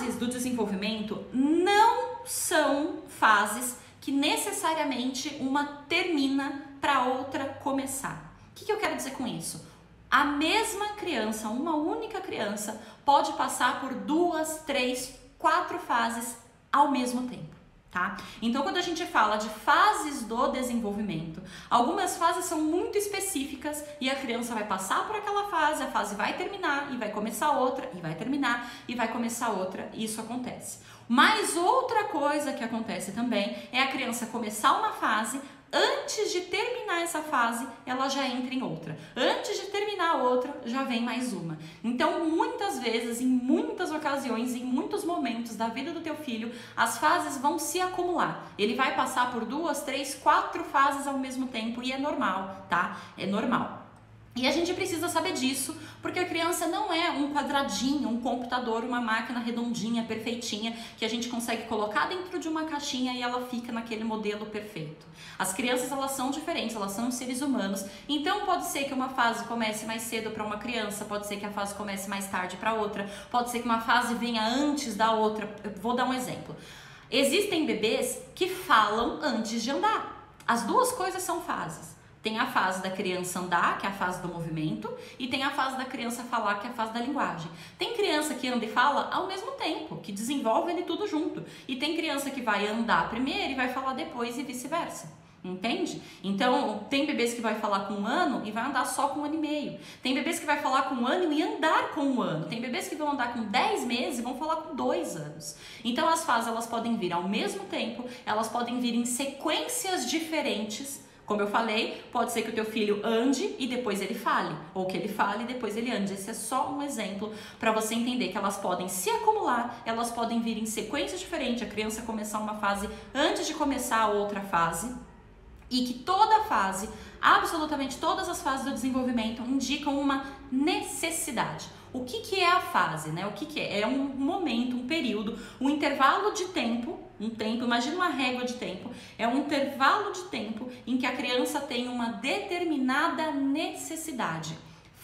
fases do desenvolvimento não são fases que necessariamente uma termina para outra começar. O que eu quero dizer com isso? A mesma criança, uma única criança, pode passar por 2, 3, 4 fases ao mesmo tempo. Tá? Então, quando a gente fala de fases do desenvolvimento, algumas fases são muito específicas e a criança vai passar por aquela fase, a fase vai terminar e vai começar outra, e vai terminar e vai começar outra, e isso acontece. Mas outra coisa que acontece também é a criança começar uma fase, antes de terminar essa fase, ela já entra em outra. Antes de terminar a outra, já vem mais uma. Então, muitas vezes, em muitas ocasiões, em muitos momentos da vida do teu filho, as fases vão se acumular. Ele vai passar por 2, 3, 4 fases ao mesmo tempo e é normal, tá? É normal. E a gente precisa saber disso, porque a criança não é um quadradinho, um computador, uma máquina redondinha, perfeitinha, que a gente consegue colocar dentro de uma caixinha e ela fica naquele modelo perfeito. As crianças, elas são diferentes, elas são seres humanos, então pode ser que uma fase comece mais cedo para uma criança, pode ser que a fase comece mais tarde para outra, pode ser que uma fase venha antes da outra. Eu vou dar um exemplo. Existem bebês que falam antes de andar. As duas coisas são fases. Tem a fase da criança andar, que é a fase do movimento, e tem a fase da criança falar, que é a fase da linguagem. Tem criança que anda e fala ao mesmo tempo, que desenvolve ele tudo junto. E tem criança que vai andar primeiro e vai falar depois e vice-versa. Entende? Então, tem bebês que vai falar com 1 ano e vai andar só com 1 ano e meio. Tem bebês que vai falar com 1 ano e andar com 1 ano. Tem bebês que vão andar com 10 meses e vão falar com 2 anos. Então, as fases, elas podem vir ao mesmo tempo, elas podem vir em sequências diferentes. Como eu falei, pode ser que o teu filho ande e depois ele fale, ou que ele fale e depois ele ande. Esse é só um exemplo para você entender que elas podem se acumular, elas podem vir em sequências diferentes, a criança começar uma fase antes de começar a outra fase, e que toda fase, absolutamente todas as fases do desenvolvimento indicam uma necessidade. O que é a fase, né? O que é? É um momento, um período, um intervalo de tempo, imagina uma régua de tempo, é um intervalo de tempo em que a criança tem uma determinada necessidade.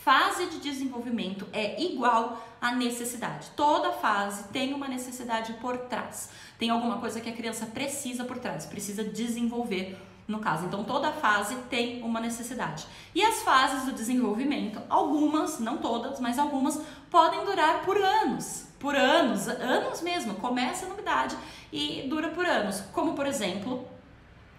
Fase de desenvolvimento é igual a necessidade. Toda fase tem uma necessidade por trás. Tem alguma coisa que a criança precisa por trás, precisa desenvolver no caso. Então, toda fase tem uma necessidade. E as fases do desenvolvimento, algumas, não todas, mas algumas, podem durar por anos. Por anos, anos mesmo. Começa a novidade e dura por anos. Como, por exemplo,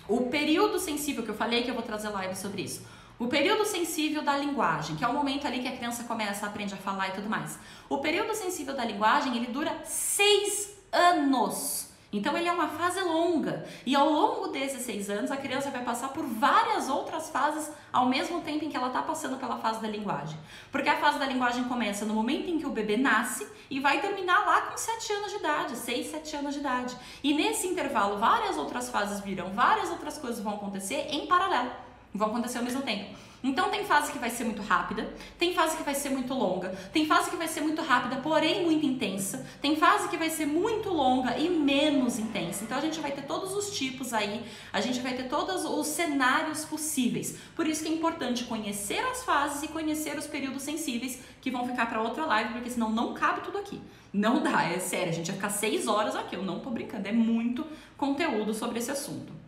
o período sensível, que eu falei que eu vou trazer live sobre isso. O período sensível da linguagem, que é o momento ali que a criança começa, aprende a falar e tudo mais. O período sensível da linguagem, ele dura 6 anos. Então, ele é uma fase longa e ao longo desses 6 anos a criança vai passar por várias outras fases ao mesmo tempo em que ela está passando pela fase da linguagem. Porque a fase da linguagem começa no momento em que o bebê nasce e vai terminar lá com 7 anos de idade, 6, 7 anos de idade. E nesse intervalo várias outras fases virão, várias outras coisas vão acontecer em paralelo, vão acontecer ao mesmo tempo. Então tem fase que vai ser muito rápida, tem fase que vai ser muito longa, tem fase que vai ser muito rápida, porém muito intensa, tem fase que vai ser muito longa e menos intensa. Então a gente vai ter todos os tipos aí, a gente vai ter todos os cenários possíveis. Por isso que é importante conhecer as fases e conhecer os períodos sensíveis, que vão ficar para outra live, porque senão não cabe tudo aqui. Não dá, é sério, a gente vai ficar 6 horas aqui, eu não tô brincando, é muito conteúdo sobre esse assunto.